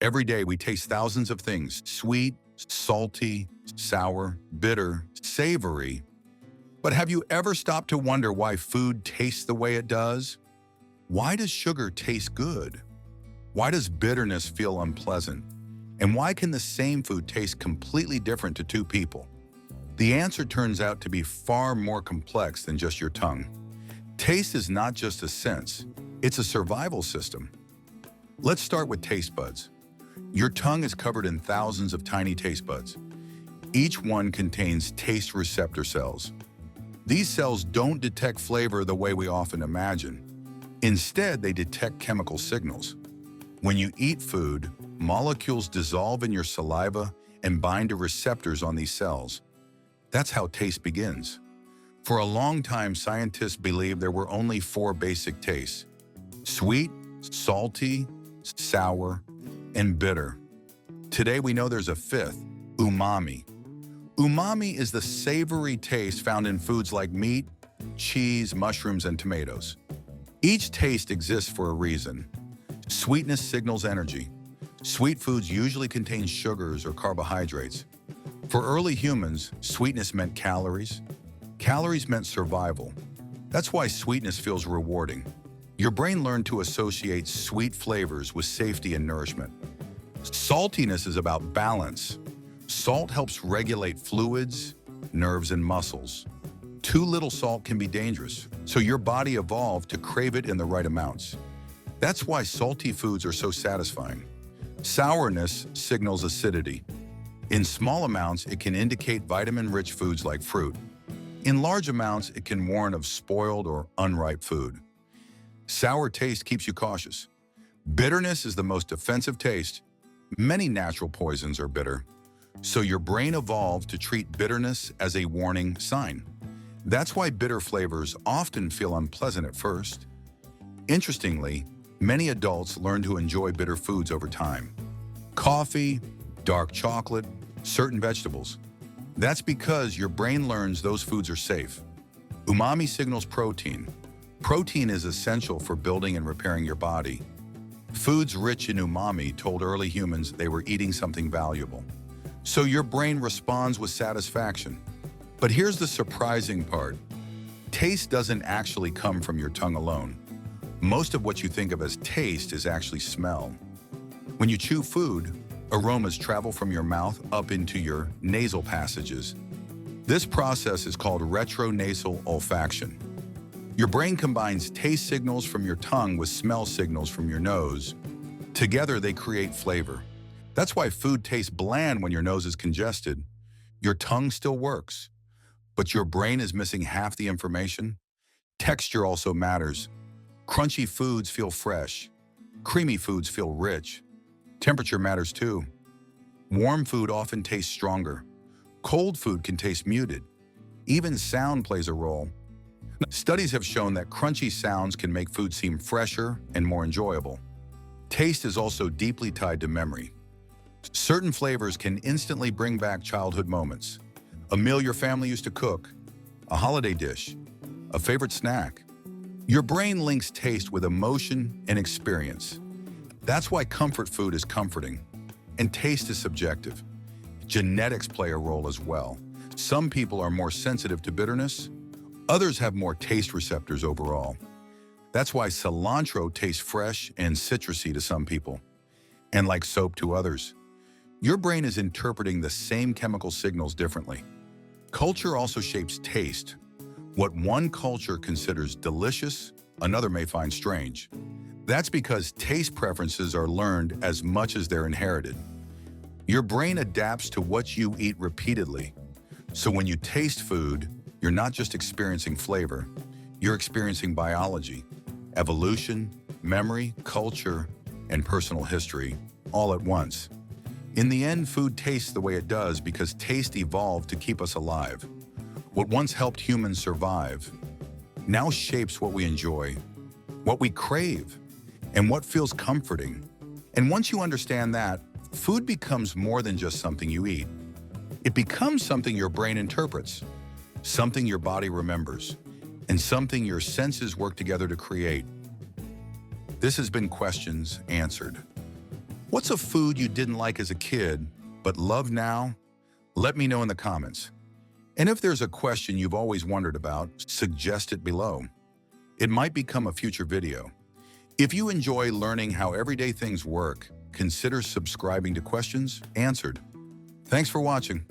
Every day we taste thousands of things: sweet, salty, sour, bitter, savory. But have you ever stopped to wonder why food tastes the way it does? Why does sugar taste good? Why does bitterness feel unpleasant? And why can the same food taste completely different to two people? The answer turns out to be far more complex than just your tongue. Taste is not just a sense, it's a survival system. Let's start with taste buds. Your tongue is covered in thousands of tiny taste buds. Each one contains taste receptor cells. These cells don't detect flavor the way we often imagine. Instead, they detect chemical signals. When you eat food, molecules dissolve in your saliva and bind to receptors on these cells. That's how taste begins. For a long time, scientists believed there were only four basic tastes: sweet, salty, sour, and bitter. Today we know there's a fifth: umami. Umami is the savory taste found in foods like meat, cheese, mushrooms, and tomatoes. Each taste exists for a reason. Sweetness signals energy. Sweet foods usually contain sugars or carbohydrates. For early humans, sweetness meant calories. Calories meant survival. That's why sweetness feels rewarding. Your brain learned to associate sweet flavors with safety and nourishment. Saltiness is about balance. Salt helps regulate fluids, nerves, and muscles. Too little salt can be dangerous, so your body evolved to crave it in the right amounts. That's why salty foods are so satisfying. Sourness signals acidity. In small amounts, it can indicate vitamin-rich foods like fruit. In large amounts, it can warn of spoiled or unripe food. Sour taste keeps you cautious. Bitterness is the most offensive taste. Many natural poisons are bitter, so your brain evolved to treat bitterness as a warning sign. That's why bitter flavors often feel unpleasant at first. Interestingly, many adults learn to enjoy bitter foods over time. Coffee, dark chocolate, certain vegetables. That's because your brain learns those foods are safe. Umami signals protein. Protein is essential for building and repairing your body. Foods rich in umami told early humans they were eating something valuable. So your brain responds with satisfaction. But here's the surprising part. Taste doesn't actually come from your tongue alone. Most of what you think of as taste is actually smell. When you chew food, aromas travel from your mouth up into your nasal passages. This process is called retronasal olfaction. Your brain combines taste signals from your tongue with smell signals from your nose. Together, they create flavor. That's why food tastes bland when your nose is congested. Your tongue still works, but your brain is missing half the information. Texture also matters. Crunchy foods feel fresh. Creamy foods feel rich. Temperature matters too. Warm food often tastes stronger. Cold food can taste muted. Even sound plays a role. Studies have shown that crunchy sounds can make food seem fresher and more enjoyable. Taste is also deeply tied to memory. Certain flavors can instantly bring back childhood moments. A meal your family used to cook, a holiday dish, a favorite snack. Your brain links taste with emotion and experience. That's why comfort food is comforting, and taste is subjective. Genetics play a role as well. Some people are more sensitive to bitterness. Others have more taste receptors overall. That's why cilantro tastes fresh and citrusy to some people, and like soap to others. Your brain is interpreting the same chemical signals differently. Culture also shapes taste. What one culture considers delicious, another may find strange. That's because taste preferences are learned as much as they're inherited. Your brain adapts to what you eat repeatedly. So when you taste food, you're not just experiencing flavor, you're experiencing biology, evolution, memory, culture, and personal history, all at once. In the end, food tastes the way it does because taste evolved to keep us alive. What once helped humans survive now shapes what we enjoy, what we crave, and what feels comforting. And once you understand that, food becomes more than just something you eat. It becomes something your brain interprets, something your body remembers, and something your senses work together to create. This has been Questions Answered. What's a food you didn't like as a kid, but love now? Let me know in the comments. And if there's a question you've always wondered about, suggest it below. It might become a future video. If you enjoy learning how everyday things work, consider subscribing to Questions Answered. Thanks for watching.